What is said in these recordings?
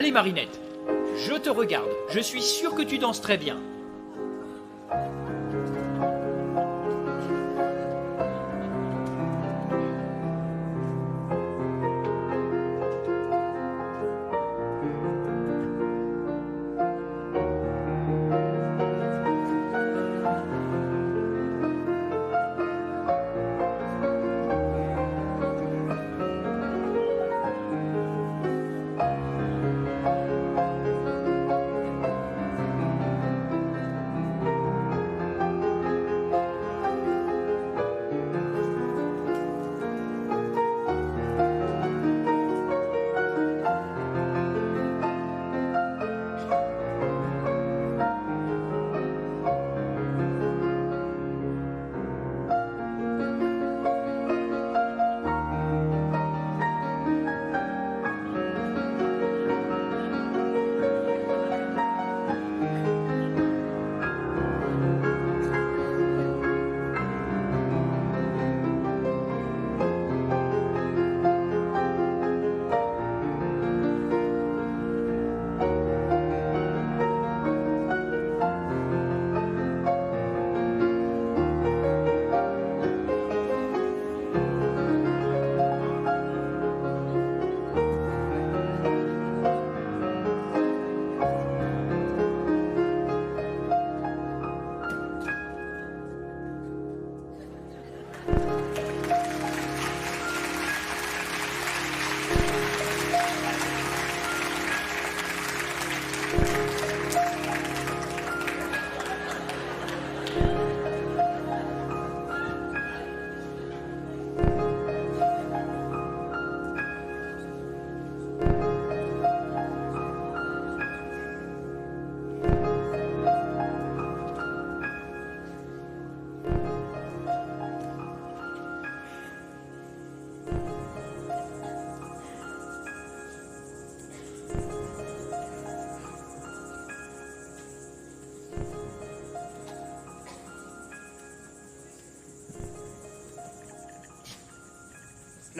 Allez Marinette, je te regarde, je suis sûr que tu danses très bien.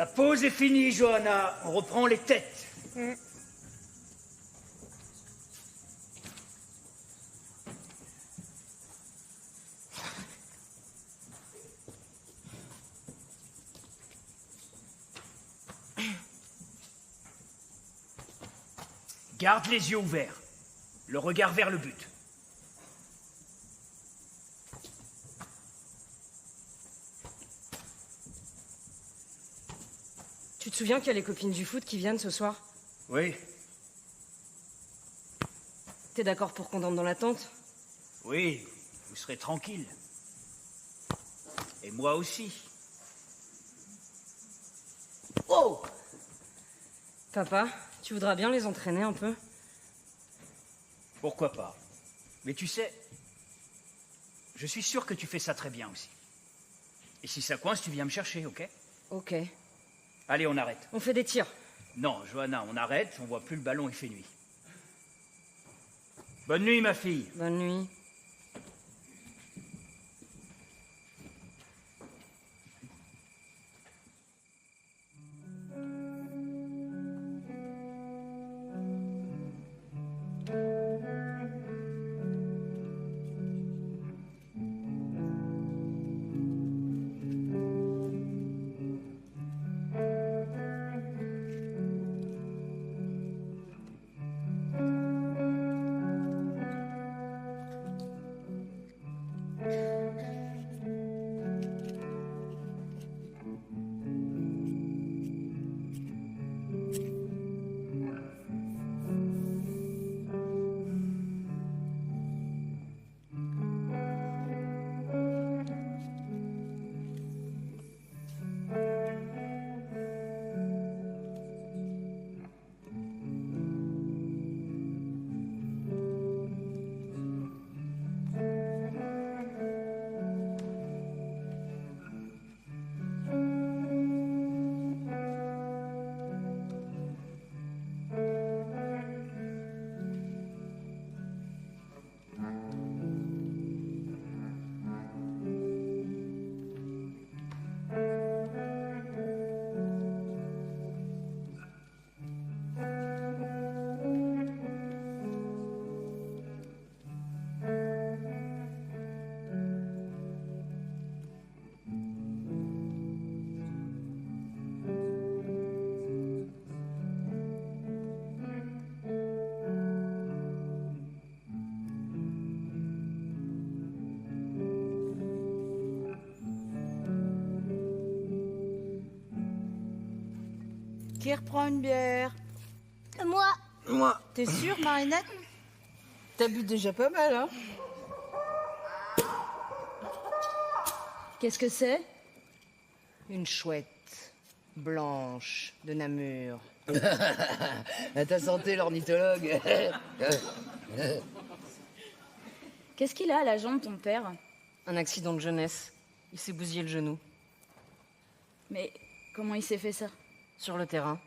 La pause est finie, Johanna. On reprend les têtes. Garde les yeux ouverts. Le regard vers le but. Tu te souviens qu'il y a les copines du foot qui viennent ce soir? Oui, T'es d'accord pour qu'on dorme dans la tente? oui, vous serez tranquille. Et moi aussi. Oh! Papa, tu voudras bien les entraîner un peu? Pourquoi pas? Mais tu sais, je suis sûr que tu fais ça très bien aussi. Et si ça coince, tu viens me chercher, ok? Ok. Allez, on arrête. On fait des tirs. Non, Johanna, on arrête, on voit plus le ballon, il fait nuit. Bonne nuit, ma fille. Bonne nuit. Qui reprend une bière? Moi. T'es sûre, Marinette? T'as bu déjà pas mal, hein? Qu'est-ce que c'est? Une chouette blanche de Namur. À ta santé, l'ornithologue. Qu'est-ce qu'il a à la jambe, ton père? Un accident de jeunesse. Il s'est bousillé le genou. Mais comment il s'est fait ça? Sur le terrain.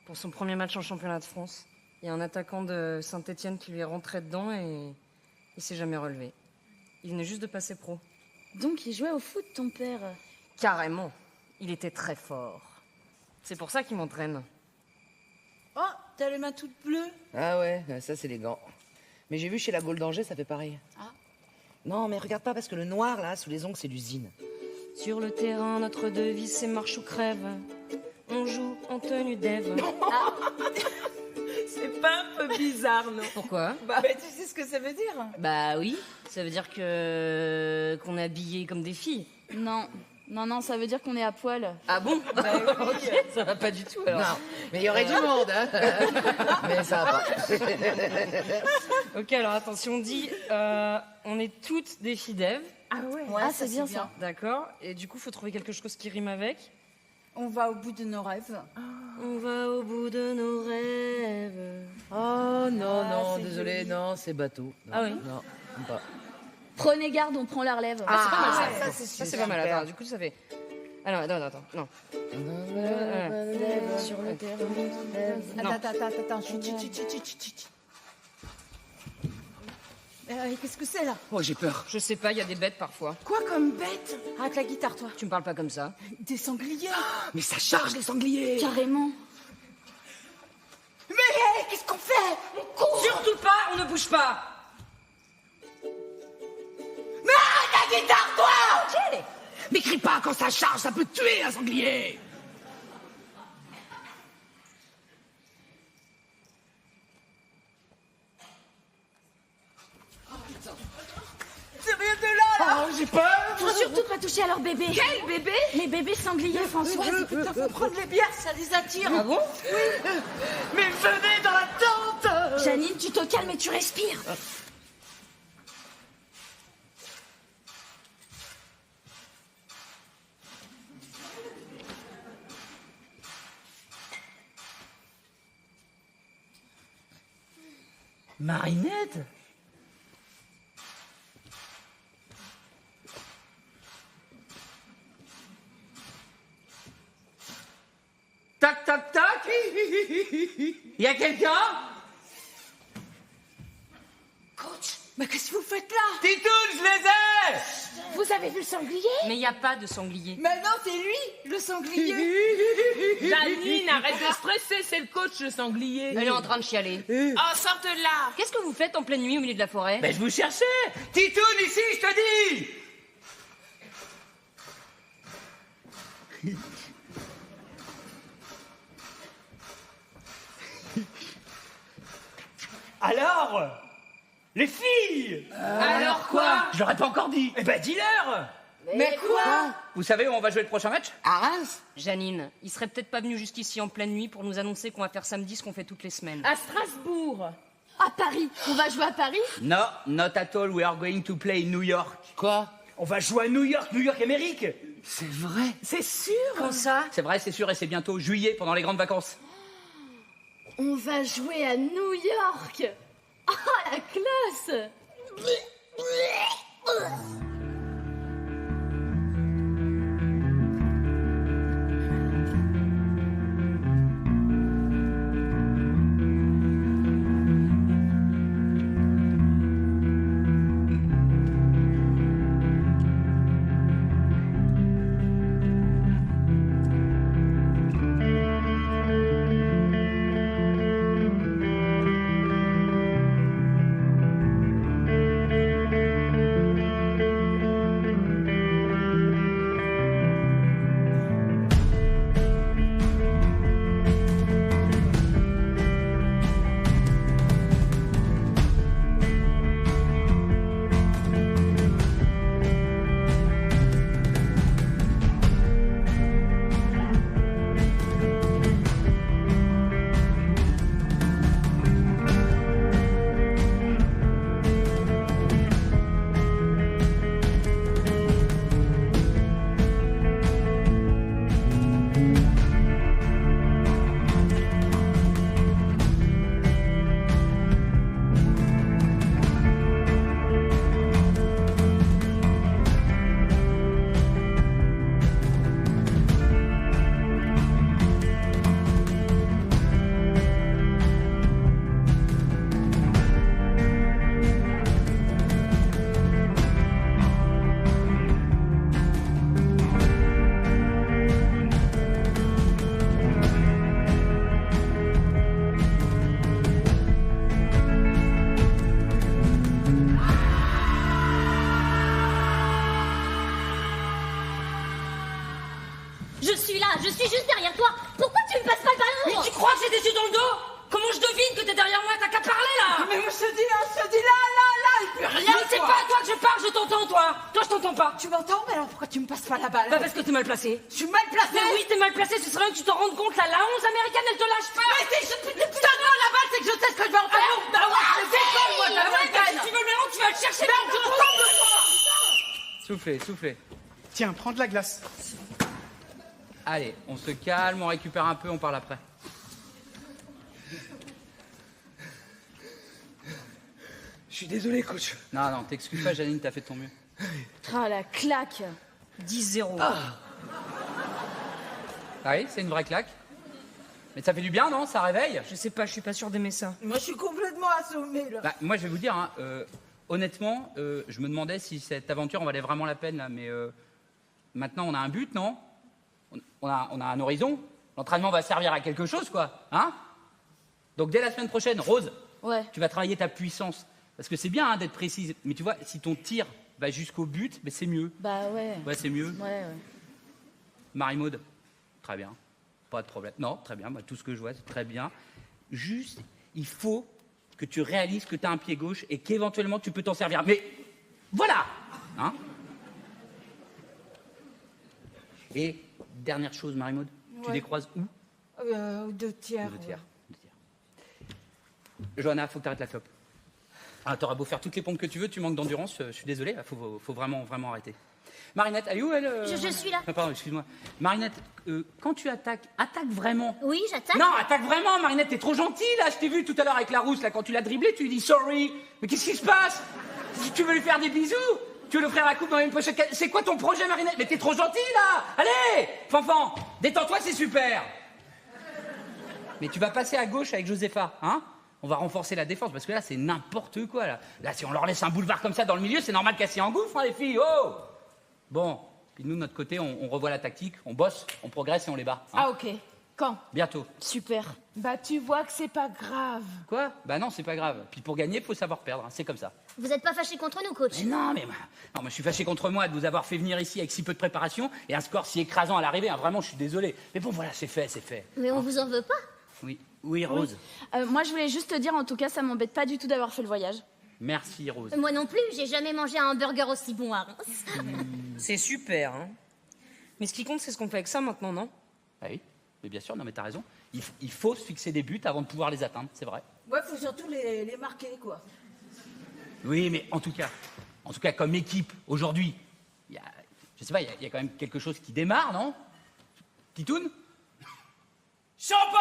Pour son premier match en championnat de France. Il y a un attaquant de Saint-Étienne qui lui est rentré dedans et il s'est jamais relevé. Il venait juste de passer pro. Donc il jouait au foot, ton père? Carrément. Il était très fort. C'est pour ça qu'il m'entraîne. Oh, t'as les mains toutes bleues. Ah ouais, ça c'est les gants. Mais j'ai vu chez la Gaule d'Angers, ça fait pareil. Ah. Non, mais regarde pas, parce que le noir, là, sous les ongles, c'est l'usine. Sur le terrain, notre devise, c'est marche ou crève. On joue en tenue d'Ève. C'est pas un peu bizarre, non? Pourquoi? Bah, tu sais ce que ça veut dire? Bah oui, ça veut dire qu'on est habillés comme des filles. Non. Non, ça veut dire qu'on est à poil. Ah bon? Ok, ça va pas du tout alors. Non, mais il y aurait du monde, hein. Mais ça va pas. Ok, alors attention, on dit on est toutes des filles d'Ève, Ah ouais. Ah, c'est bien ça. d'accord? Et du coup, faut trouver quelque chose qui rime avec. On va au bout de nos rêves. On va au bout de nos rêves. Oh non, non, c'est désolé, joli. non, c'est bateau. Non, Ah oui? Non, pas. Prenez garde, on prend la relève. Ah, ça, c'est ça c'est pas mal. Attends, du coup, ça fait. Alors, attends, non. Sur le terrain. Non. Attends. Chut. Qu'est-ce que c'est là? Oh, j'ai peur. Je sais pas, il y a des bêtes parfois. Quoi comme bête? Arrête la guitare, toi. Tu me parles pas comme ça. Des sangliers. Mais ça charge, les sangliers. Carrément. Mais qu'est-ce qu'on fait? On court. Surtout pas, on ne bouge pas. Mais arrête la guitare, toi. Mais crie pas, quand ça charge, ça peut tuer un sanglier. C'est rien de là. Oh, j'ai peur. Faut surtout pas toucher à leur bébé. Quel bébé? Les bébés sangliers, Françoise. Putain, faut prendre les bières, ça les attire. Ah bon? Mais venez dans la tente. Janine, tu te calmes et tu respires. Marinette. Tac, tac, tac. Y a quelqu'un? Coach, mais qu'est-ce que vous faites là? Titoun, je les ai. Vous avez vu le sanglier? Mais il n'y a pas de sanglier. Mais non, c'est lui, le sanglier. Janine, arrête de stresser, c'est le coach, le sanglier. Elle est en train de chialer. Oh, sorte de là. Qu'est-ce que vous faites en pleine nuit au milieu de la forêt? Ben, je vous cherchais. Titoun, ici, je te dis. Alors, les filles. Alors quoi? Je leur ai pas encore dit. Eh ben, dis-leur. Mais quoi? Vous savez où on va jouer le prochain match? À Reims. Janine, il serait peut-être pas venu jusqu'ici en pleine nuit pour nous annoncer qu'on va faire samedi ce qu'on fait toutes les semaines. À Strasbourg. À Paris. On va jouer à Paris? No, not at all. We are going to play in New York. Quoi? On va jouer à New York, Amérique. C'est vrai. C'est sûr. Quand ça? C'est vrai, c'est sûr, et c'est bientôt juillet, pendant les grandes vacances. On va jouer à New York. Ah, la classe. suis juste derrière toi. Pourquoi tu me passes pas le ballon? Mais tu crois que j'ai des yeux dans le dos? Comment je devine que t'es derrière moi? T'as qu'à parler là! Mais je te dis là, il peut rien. Mais c'est pas à toi que je parle, je t'entends toi! Toi je t'entends pas! Tu m'entends? Mais alors pourquoi tu me passes pas la balle? Bah parce que t'es mal placé. Je suis mal placée. Mais oui, t'es mal placé, ce serait bien que tu te rendes compte là, la 11 américaine elle te lâche pas! Mais si je donne-moi la balle, c'est que je sais ce que je vais en faire. Bah ouais, je fais comme moi, Bah ouais, bah si tu veux le ballon, tu vas le chercher! tu ressembles moi. Soufflez. Tiens, prends de la glace. Allez, on se calme, on récupère un peu, on parle après. Je suis désolé, coach. Non, t'excuses pas, Janine, t'as fait de ton mieux. Ah, la claque. 10-0. Ah oui, c'est une vraie claque. Mais ça fait du bien, non? Ça réveille? Je sais pas, je suis pas sûre d'aimer ça. Moi, je suis complètement assommée là. Bah, moi, je vais vous dire, hein, honnêtement, je me demandais si cette aventure en valait vraiment la peine, là, mais maintenant, on a un but, non? On a un horizon. L'entraînement va servir à quelque chose, quoi. Hein? Donc, dès la semaine prochaine, Rose, Ouais. tu vas travailler ta puissance. Parce que c'est bien hein, d'être précise. Mais tu vois, si ton tir va jusqu'au but, ben c'est mieux. Bah ouais. Ouais, c'est mieux. Ouais. Marie-Maude, très bien. Pas de problème. Non, très bien. Bah, tout ce que je vois, c'est très bien. Juste, il faut que tu réalises que tu as un pied gauche et qu'éventuellement, tu peux t'en servir. Mais voilà hein. Et dernière chose, Marie-Maude, tu les croises où? 2 tiers. 2 tiers. Johanna, faut que tu arrêtes la clope. Ah, t'auras beau faire toutes les pompes que tu veux, tu manques d'endurance, je suis désolé, faut vraiment arrêter. Marinette, elle est où, elle Je suis là. Ah, pardon, excuse-moi. Marinette, quand tu attaques vraiment. Oui, j'attaque. Non, attaque vraiment, Marinette, t'es trop gentille, là. Je t'ai vu tout à l'heure avec la rousse, là, quand tu l'as dribblé, tu lui dis sorry. Mais qu'est-ce qui se passe? Tu veux lui faire des bisous? Tu veux lui offrir la coupe dans une pochette? C'est quoi ton projet, Marinette? Mais t'es trop gentille, là. Allez, Fanfan, détends-toi, c'est super. Mais tu vas passer à gauche avec Josepha, hein? On va renforcer la défense, parce que là, c'est n'importe quoi, là. Là, si on leur laisse un boulevard comme ça dans le milieu, c'est normal qu'elles s'y engouffrent, hein, les filles, oh! Bon, puis nous, de notre côté, on revoit la tactique, on bosse, on progresse et on les bat. Hein. Ah ok. Quand? Bientôt. Super. Bah tu vois que c'est pas grave. Quoi? Bah non, c'est pas grave. Puis pour gagner, faut savoir perdre, hein. C'est comme ça. Vous êtes pas fâché contre nous, coach? Mais non, non, je suis fâché contre moi de vous avoir fait venir ici avec si peu de préparation et un score si écrasant à l'arrivée. Hein. Vraiment, je suis désolé. Mais bon, voilà, c'est fait. Mais on vous en veut pas? Oui, Rose. Moi je voulais juste te dire, en tout cas, ça m'embête pas du tout d'avoir fait le voyage. Merci, Rose. Moi non plus, j'ai jamais mangé un hamburger aussi bon à Reims. C'est super, hein. Mais ce qui compte, c'est ce qu'on fait avec ça maintenant, non? Ah oui, mais bien sûr, non mais t'as raison. Il faut se fixer des buts avant de pouvoir les atteindre, c'est vrai. Ouais, faut surtout les marquer, quoi. Oui, mais en tout cas, comme équipe, aujourd'hui, je sais pas, il y a quand même quelque chose qui démarre, non? Titoun? Champagne!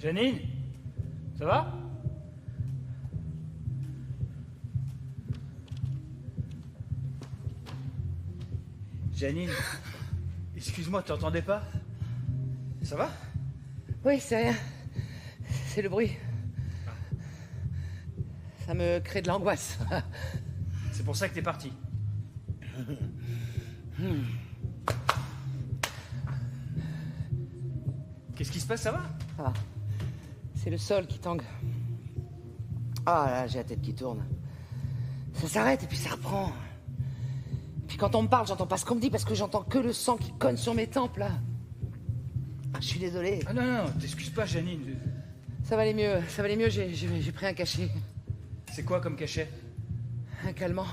Janine, ça va? Janine, excuse-moi, t'entendais pas? Ça va? Oui, c'est rien. C'est le bruit. Ça me crée de l'angoisse. C'est pour ça que t'es parti. Qu'est-ce qui se passe, ça va? Ah, c'est le sol qui tangue. Ah là, j'ai la tête qui tourne. Ça s'arrête et puis ça reprend. Puis quand on me parle, j'entends pas ce qu'on me dit parce que j'entends que le sang qui cogne sur mes tempes, là. Ah, je suis désolé. Ah non, non, t'excuses pas, Janine. Ça va aller mieux, j'ai pris un cachet. C'est quoi comme cachet? Un calmant.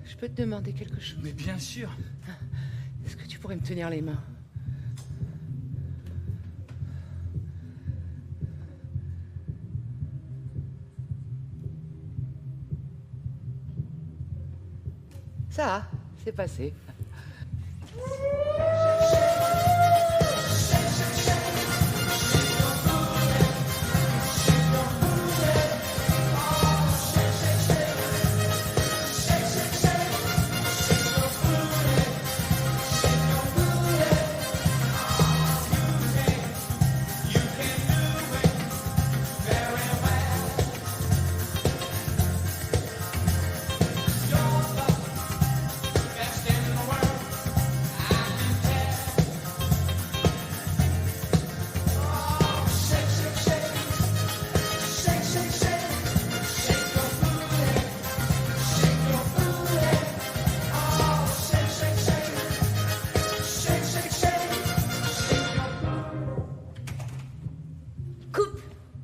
Je peux te demander quelque chose? Mais bien sûr. Est-ce que tu pourrais me tenir les mains? Ça, c'est passé.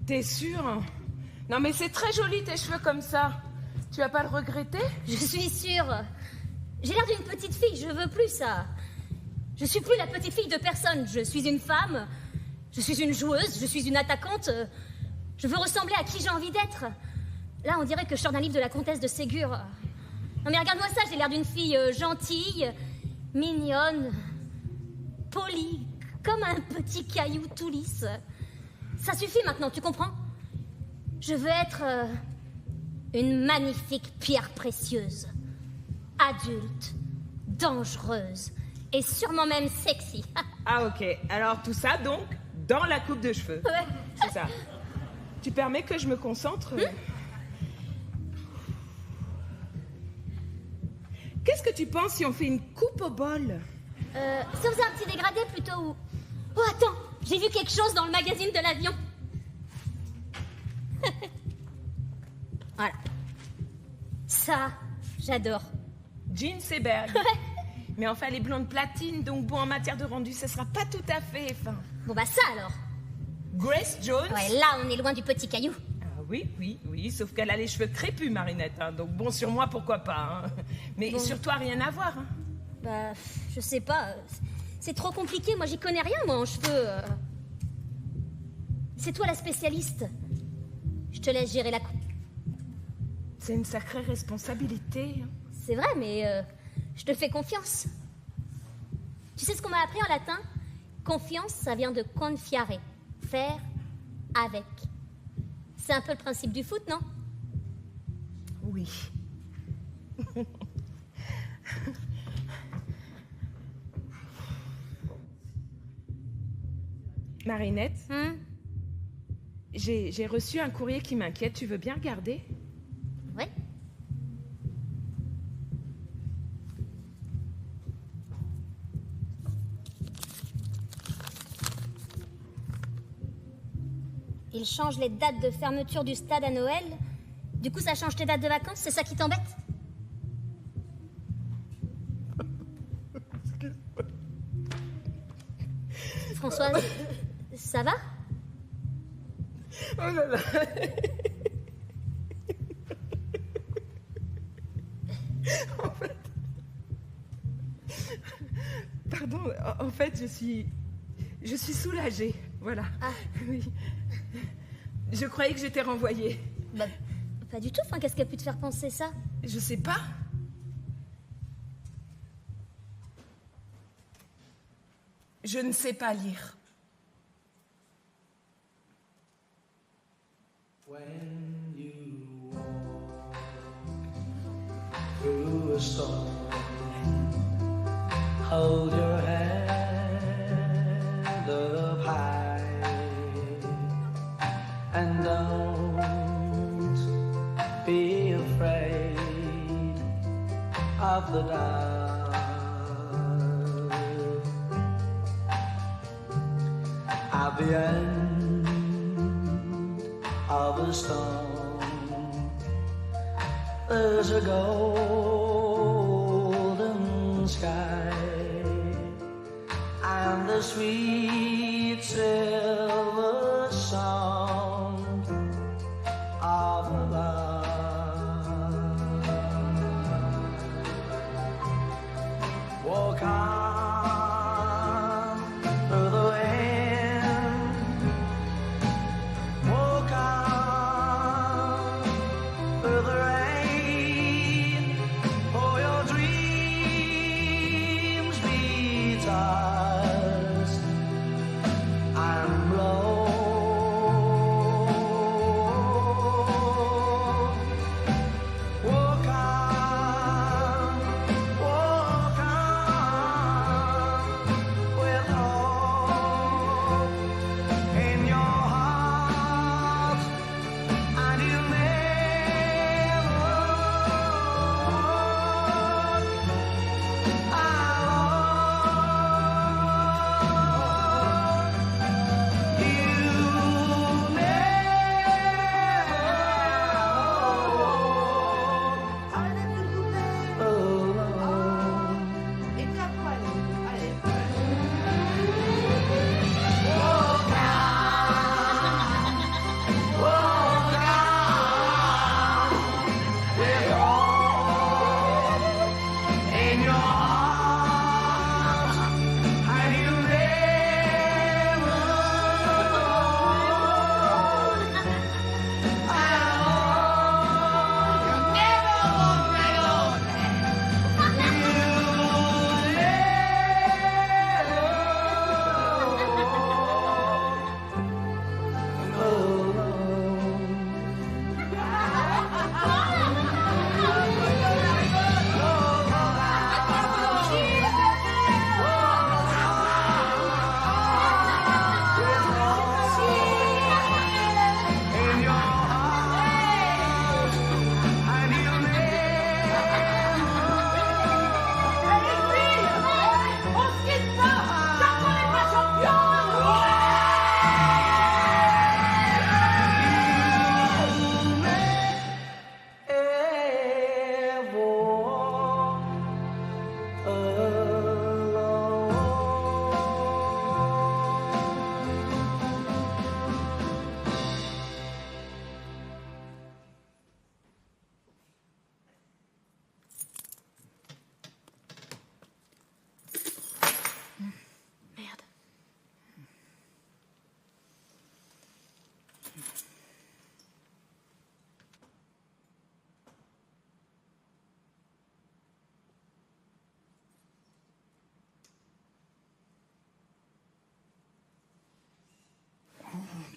T'es sûre? Non mais c'est très joli tes cheveux comme ça. Tu vas pas le regretter? Je suis sûre. J'ai l'air d'une petite fille, je veux plus ça. Je suis plus la petite fille de personne. Je suis une femme, je suis une joueuse, je suis une attaquante. Je veux ressembler à qui j'ai envie d'être. Là, on dirait que je sors d'un livre de la comtesse de Ségur. Non mais regarde-moi ça, j'ai l'air d'une fille gentille, mignonne, polie, comme un petit caillou tout lisse. Ça suffit maintenant, tu comprends? Je veux être une magnifique pierre précieuse, adulte, dangereuse et sûrement même sexy. Ah ok, alors tout ça donc dans la coupe de cheveux. Ouais. C'est ça. Tu permets que je me concentre? Qu'est-ce que tu penses si on fait une coupe au bol? Si on faisait un petit dégradé plutôt ou... Oh attends, j'ai vu quelque chose dans le magazine de l'avion. Voilà. Ça, j'adore. Jean Seberg. Mais enfin, les blondes platine, donc bon, en matière de rendu, ce sera pas tout à fait fin. Bon bah ça alors. Grace Jones. Ouais, là on est loin du petit caillou. Ah oui, sauf qu'elle a les cheveux crépus, Marinette. Hein, donc bon, sur moi, pourquoi pas. Hein. Mais Bon. sur toi, rien à voir. Hein. Bah, je sais pas. C'est trop compliqué, moi j'y connais rien, moi, en cheveux. C'est toi la spécialiste. Je te laisse gérer la coupe. C'est une sacrée responsabilité. Hein. C'est vrai, mais je te fais confiance. Tu sais ce qu'on m'a appris en latin? Confiance, ça vient de confiare, faire avec. C'est un peu le principe du foot, non? Oui. Marinette, j'ai reçu un courrier qui m'inquiète. Tu veux bien regarder? Ouais. Il change les dates de fermeture du stade à Noël. Du coup, ça change tes dates de vacances, c'est ça qui t'embête? Françoise, ça va? Oh là là. En fait... Pardon, en fait, je suis soulagée, voilà. Ah. Oui. Je croyais que j'étais renvoyée. Bah, pas du tout, enfin, qu'est-ce qui a pu te faire penser ça? Je sais pas. Je ne sais pas lire. When you walk through a storm, hold your head up high and don't be afraid of the dark. At the end of a storm, there's a golden sky and the sweet silver sound of love. Walk on through the wind, walk on through the rain, for your dreams be tossed and blown. Walk on with hope in your heart, and you'll never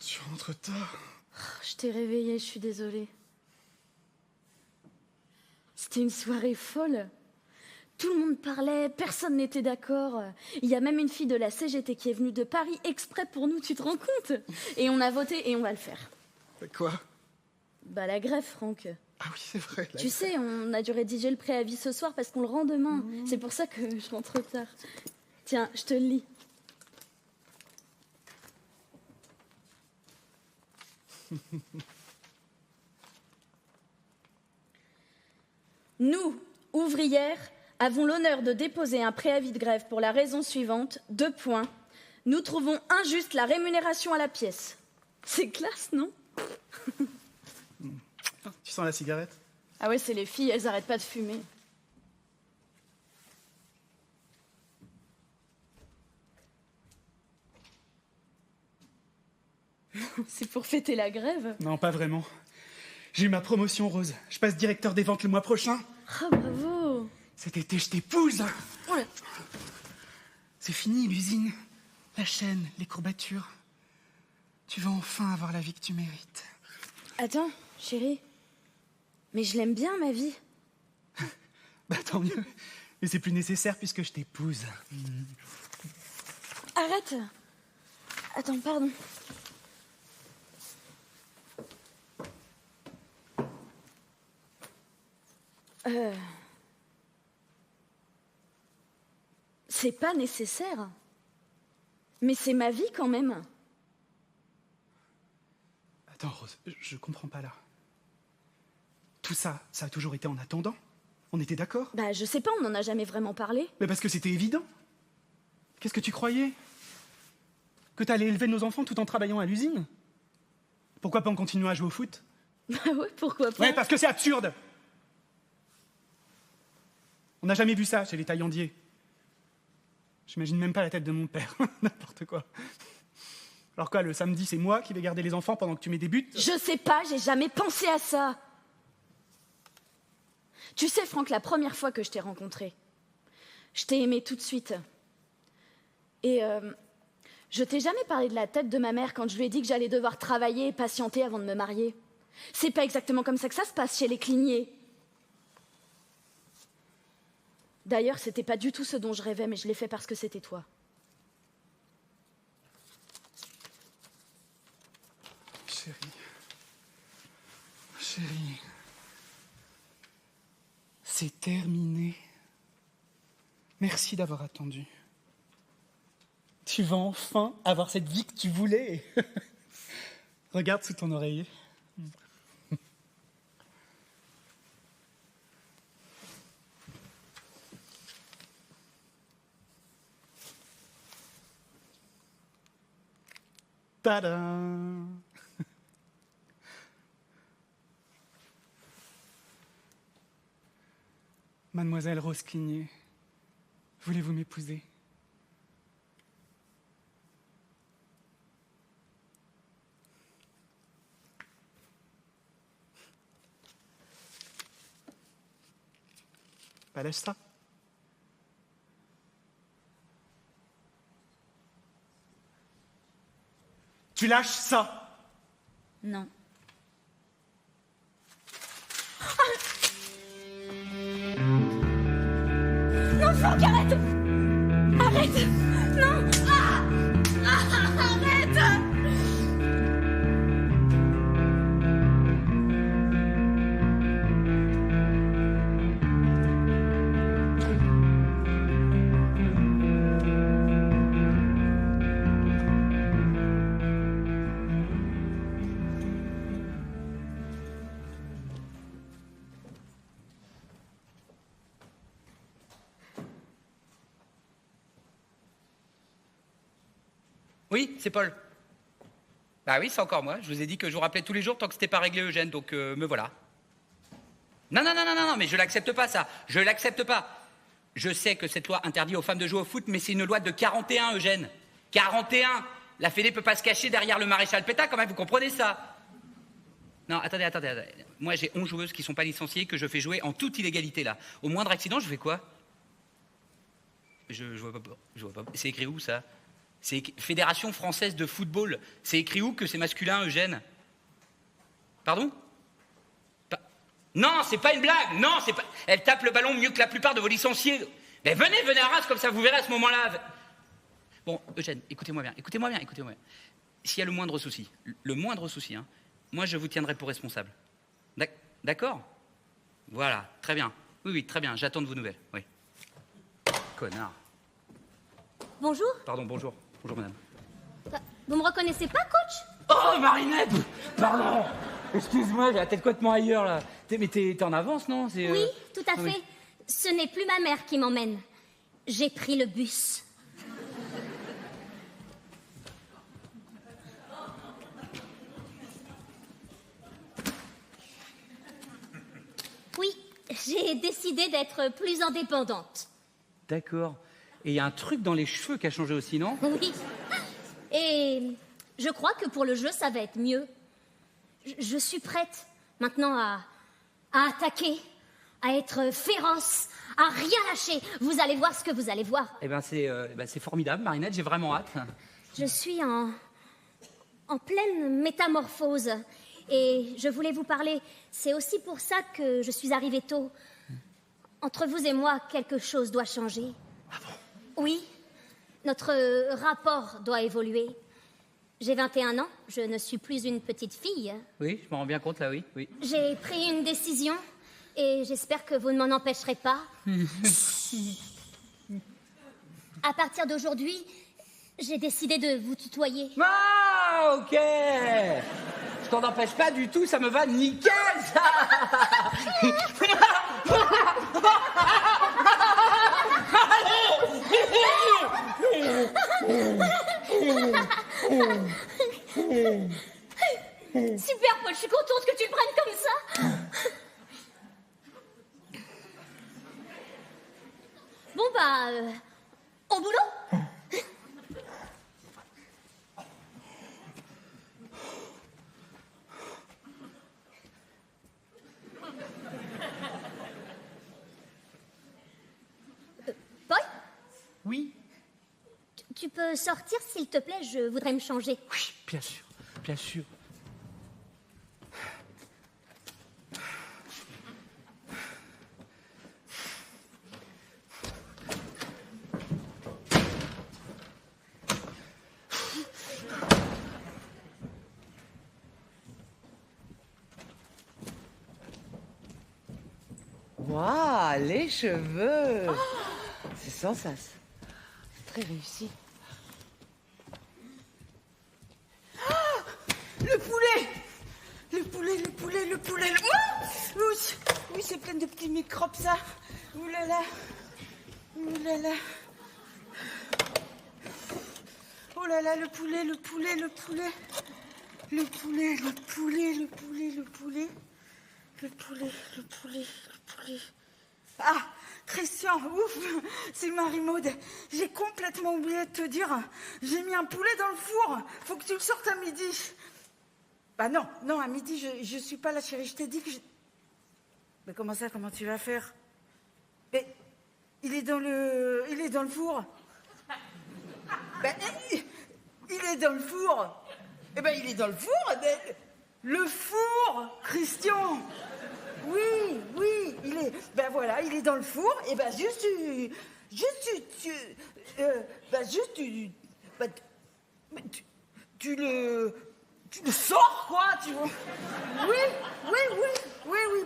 Tu rentres tard. Je t'ai réveillée, je suis désolée. C'était une soirée folle. Tout le monde parlait, personne n'était d'accord. Il y a même une fille de la CGT qui est venue de Paris exprès pour nous, tu te rends compte? Et on a voté et on va le faire. Quoi? Bah la grève, Franck. Ah oui, c'est vrai. Tu sais, on a dû rédiger le préavis ce soir parce qu'on le rend demain. C'est pour ça que je rentre tard. Tiens, je te le lis. Nous, ouvrières, avons l'honneur de déposer un préavis de grève pour la raison suivante. 2 points. Nous trouvons injuste la rémunération à la pièce. C'est classe, non? Tu sens la cigarette? Ah ouais, c'est les filles, elles arrêtent pas de fumer. C'est pour fêter la grève? Non, pas vraiment. J'ai eu ma promotion, Rose. Je passe directeur des ventes le mois prochain. Ah, bravo. Cet été, je t'épouse. Ouais. C'est fini, l'usine. La chaîne, les courbatures. Tu vas enfin avoir la vie que tu mérites. Attends, chérie. Mais je l'aime bien, ma vie. Bah tant mieux. Mais c'est plus nécessaire puisque je t'épouse. Arrête. Attends, pardon. C'est pas nécessaire. Mais c'est ma vie quand même. Attends, Rose, je comprends pas là. Tout ça, ça a toujours été en attendant? On était d'accord? Bah, je sais pas, on en a jamais vraiment parlé. Mais parce que c'était évident. Qu'est-ce que tu croyais? Que t'allais élever nos enfants tout en travaillant à l'usine? Pourquoi pas en continuant à jouer au foot? Bah ouais, pourquoi pas? Ouais, parce que c'est absurde. On n'a jamais vu ça chez les taillandiers. J'imagine même pas la tête de mon père. N'importe quoi. Alors quoi, le samedi, c'est moi qui vais garder les enfants pendant que tu mets des buts? Je sais pas, j'ai jamais pensé à ça. Tu sais, Franck, la première fois que je t'ai rencontré, je t'ai aimé tout de suite. Et je t'ai jamais parlé de la tête de ma mère quand je lui ai dit que j'allais devoir travailler et patienter avant de me marier. C'est pas exactement comme ça que ça se passe chez les Clignier. D'ailleurs, c'était pas du tout ce dont je rêvais, mais je l'ai fait parce que c'était toi. Chérie. Chérie. C'est terminé. Merci d'avoir attendu. Tu vas enfin avoir cette vie que tu voulais. Regarde sous ton oreiller. Tadam! Mademoiselle Rose Clignier, voulez-vous m'épouser? Bah, lâche ça. Tu lâches ça? Non. Non, Franck, arrête! Arrête! Non! Arrête! Oui, c'est Paul. Bah oui, c'est encore moi. Je vous ai dit que je vous rappelais tous les jours tant que c'était pas réglé, Eugène, donc me voilà. Non, mais je l'accepte pas, ça. Je l'accepte pas. Je sais que cette loi interdit aux femmes de jouer au foot, mais c'est une loi de 41, Eugène. 41. La Fédé peut pas se cacher derrière le maréchal Pétain, quand même, vous comprenez ça? Non, attendez. Moi, j'ai 11 joueuses qui sont pas licenciées, que je fais jouer en toute illégalité, là. Au moindre accident, je fais quoi? Je vois pas. C'est écrit où, ça? C'est Fédération Française de Football. C'est écrit où que c'est masculin, Eugène? Pardon? Non, c'est pas une blague. Non, c'est pas... Elle tape le ballon mieux que la plupart de vos licenciés. Mais venez à Arras, comme ça vous verrez à ce moment-là. Bon, Eugène, écoutez-moi bien. S'il y a le moindre souci, hein, moi je vous tiendrai pour responsable. D'accord? Voilà, très bien. Oui, très bien, j'attends de vos nouvelles. Oui. Connard. Bonjour. Pardon, bonjour. Bonjour, madame. Vous me reconnaissez pas, coach? Oh, Marinette! Pardon! Excuse-moi, j'ai la tête complètement ailleurs, là. Mais t'es en avance, non? Oui, tout à fait. Oui. Ce n'est plus ma mère qui m'emmène. J'ai pris le bus. Oui, j'ai décidé d'être plus indépendante. D'accord. Et il y a un truc dans les cheveux qui a changé aussi, non? Oui. Et je crois que pour le jeu, ça va être mieux. Je suis prête maintenant à attaquer, à être féroce, à rien lâcher. Vous allez voir ce que vous allez voir. Eh ben c'est formidable, Marinette, j'ai vraiment hâte. Je suis en pleine métamorphose. Et je voulais vous parler. C'est aussi pour ça que je suis arrivée tôt. Entre vous et moi, quelque chose doit changer. Ah bon? Oui, notre rapport doit évoluer. J'ai 21 ans, je ne suis plus une petite fille. Oui, je m'en rends bien compte là, oui. J'ai pris une décision et j'espère que vous ne m'en empêcherez pas. À partir d'aujourd'hui, j'ai décidé de vous tutoyer. Ah, ok. Je t'en empêche pas du tout, ça me va nickel, ça. Super, Paul, je suis contente que tu le prennes comme ça. Bon, bah, au boulot. Paul? Oui? Tu peux sortir, s'il te plaît, je voudrais me changer. Oui, bien sûr, bien sûr. Waouh, les cheveux. C'est sans sas. C'est très réussi. Le poulet. Le poulet, le poulet, le poulet. Oui, oui, c'est plein de petits microbes, ça. Ouh là là. Ouh là là. Oh là là, le poulet, le poulet, le poulet. Le poulet, le poulet, le poulet, le poulet. Le poulet, le poulet, le poulet. Ah, Christian, ouf, c'est Marie-Maude. J'ai complètement oublié de te dire, j'ai mis un poulet dans le four. Faut que tu le sortes à midi. Bah non, non, à midi, je suis pas là, chérie. Je t'ai dit que je... Mais comment ça, comment tu vas faire? Mais il est dans le four. Ben, il est dans le four. Eh ben, il est dans le four. Eh ben, le four, Christian. Oui, oui, il est. Ben voilà, il est dans le four. Et ben tu le sors, quoi, tu vois. Oui,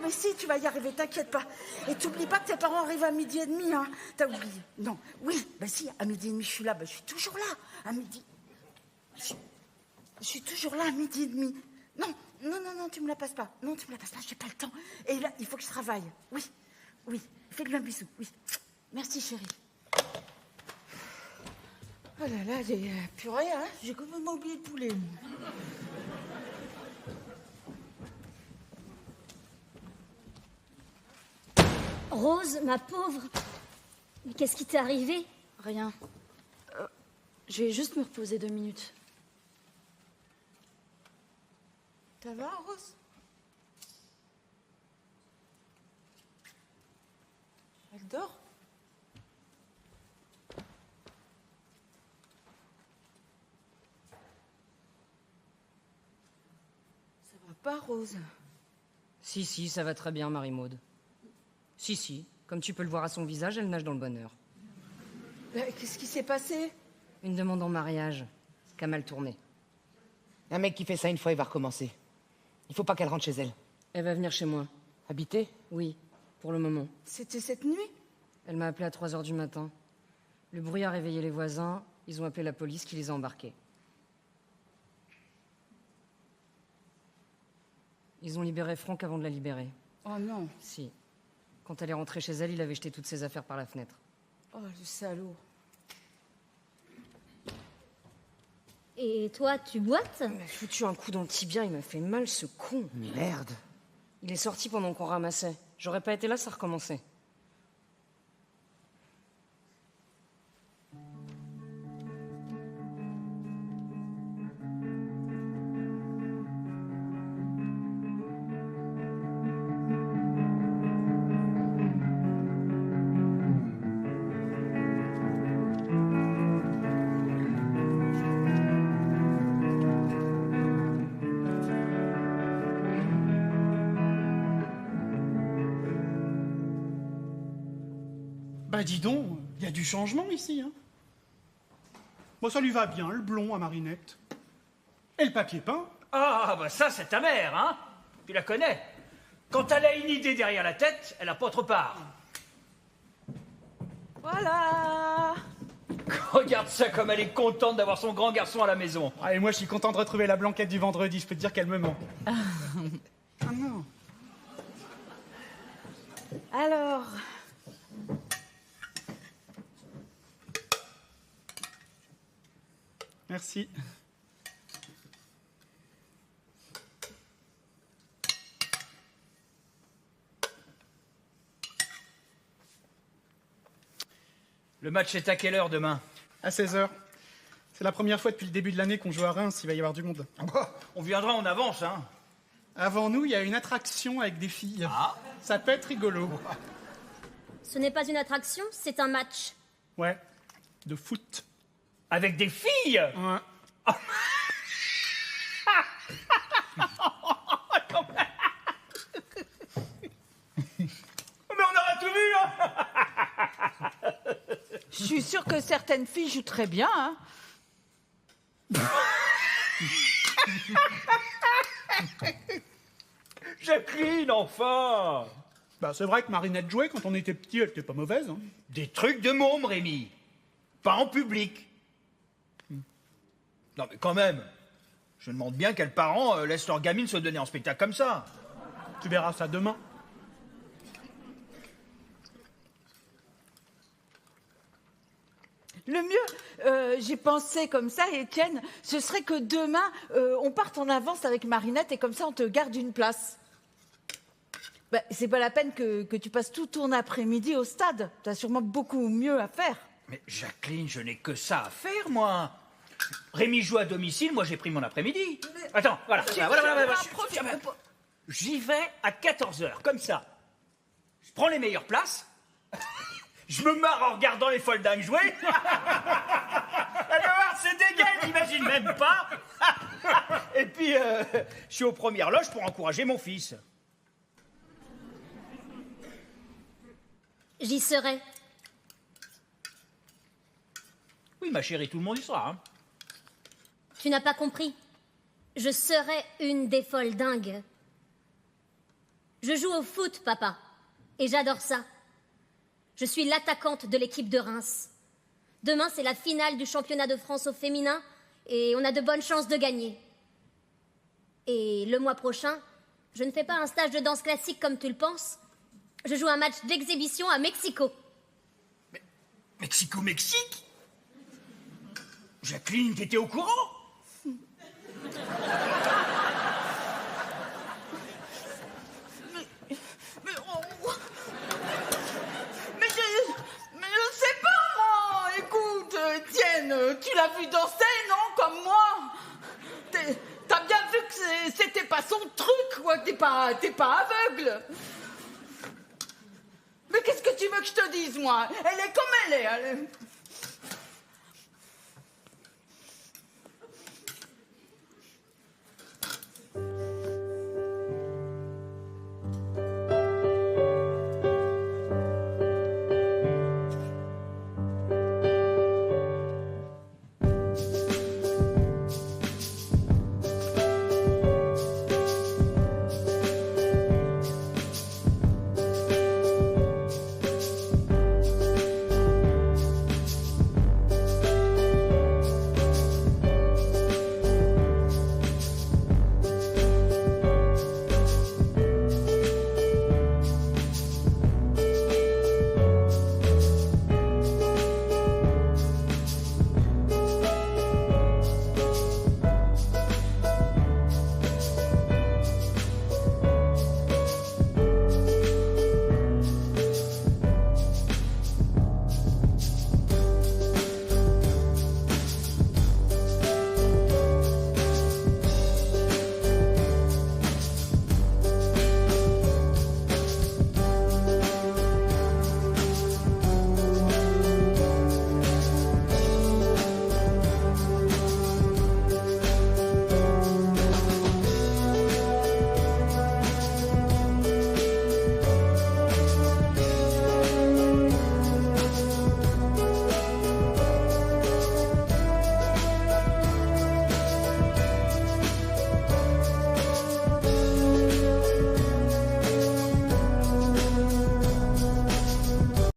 mais si, tu vas y arriver, t'inquiète pas. Et t'oublies pas que tes parents arrivent à 12h30, hein. T'as oublié. Non, oui, ben si, à 12h30, je suis là. Ben, je suis toujours là, à midi. Je suis toujours là, à 12h30. Non, tu me la passes pas. Non, tu me la passes pas, j'ai pas le temps. Et là, il faut que je travaille. Oui, fais-lui un bisou, oui. Merci, chérie. Oh là là, purée, hein, j'ai complètement oublié le poulet. Rose, ma pauvre. Mais qu'est-ce qui t'est arrivé? Rien. Je vais juste me reposer 2 minutes. Ça va, Rose? Elle dort? Ça va pas, Rose? Si, ça va très bien, Marie-Maude. Si, comme tu peux le voir à son visage, elle nage dans le bonheur. Qu'est-ce qui s'est passé? Une demande en mariage, qui a mal tourné. Un mec qui fait ça une fois, il va recommencer. Il faut pas qu'elle rentre chez elle. Elle va venir chez moi. Habiter? Oui, pour le moment. C'était cette nuit? Elle m'a appelé à 3h du matin. Le bruit a réveillé les voisins. Ils ont appelé la police qui les a embarqués. Ils ont libéré Franck avant de la libérer. Oh non. Si. Quand elle est rentrée chez elle, il avait jeté toutes ses affaires par la fenêtre. Oh, le salaud. Et toi, tu boites? Il m'a foutu un coup dans le tibia, il m'a fait mal, ce con. Merde. Il est sorti pendant qu'on ramassait. J'aurais pas été là, ça recommençait. Bah dis donc, il y a du changement ici. Hein. Bon, ça lui va bien, le blond à Marinette. Et le papier peint. Ah, bah ça, c'est ta mère, hein? Tu la connais. Quand elle a une idée derrière la tête, elle a pas trop part. Voilà. Regarde ça comme elle est contente d'avoir son grand garçon à la maison. Ah, et moi, je suis content de retrouver la Blanquette du vendredi. Je peux te dire qu'elle me ment. Ah non. Alors... Merci. Le match est à quelle heure demain? À 16h. C'est la première fois depuis le début de l'année qu'on joue à Reims, il va y avoir du monde. On viendra en avance, hein. Avant nous, il y a une attraction avec des filles. Ah. Ça peut être rigolo. Ce n'est pas une attraction, c'est un match. Ouais, de foot. Avec des filles? Ouais. Mais on aura tout vu, hein. Je suis sûre que certaines filles jouent très bien, hein. Jacqueline, enfin. Bah, c'est vrai que Marinette jouait quand on était petit, elle était pas mauvaise. Hein. Des trucs de môme, Rémi. Pas en public. Non, mais quand même. Je demande bien quels parents laissent leur gamine se donner en spectacle comme ça. Tu verras ça demain. Le mieux, j'ai pensé comme ça, Étienne, ce serait que demain, on parte en avance avec Marinette et comme ça, on te garde une place. Bah, c'est pas la peine que tu passes tout ton après-midi au stade. T'as sûrement beaucoup mieux à faire. Mais Jacqueline, je n'ai que ça à faire, moi. Rémi joue à domicile, moi j'ai pris mon après-midi. Attends, voilà. J'y vais à 14h, comme ça. Je prends les meilleures places. Je me marre en regardant les folles dingues jouer. Elle va voir, c'est dégueu, t'imagines même pas. Et puis, je suis aux premières loges pour encourager mon fils. J'y serai. Oui, ma chérie, tout le monde y sera. Hein. Tu n'as pas compris. Je serai une des folles dingues. Je joue au foot, papa. Et j'adore ça. Je suis l'attaquante de l'équipe de Reims. Demain, c'est la finale du championnat de France au féminin et on a de bonnes chances de gagner. Et le mois prochain, je ne fais pas un stage de danse classique comme tu le penses. Je joue un match d'exhibition à Mexico. Mais Mexico-Mexique? Jacqueline, t'étais au courant? Mais je sais pas, moi. Écoute, Étienne, tu l'as vu danser, non? Comme moi. T'as bien vu que c'était pas son truc, quoi. T'es pas aveugle. Mais qu'est-ce que tu veux que je te dise, moi? Elle est comme elle est.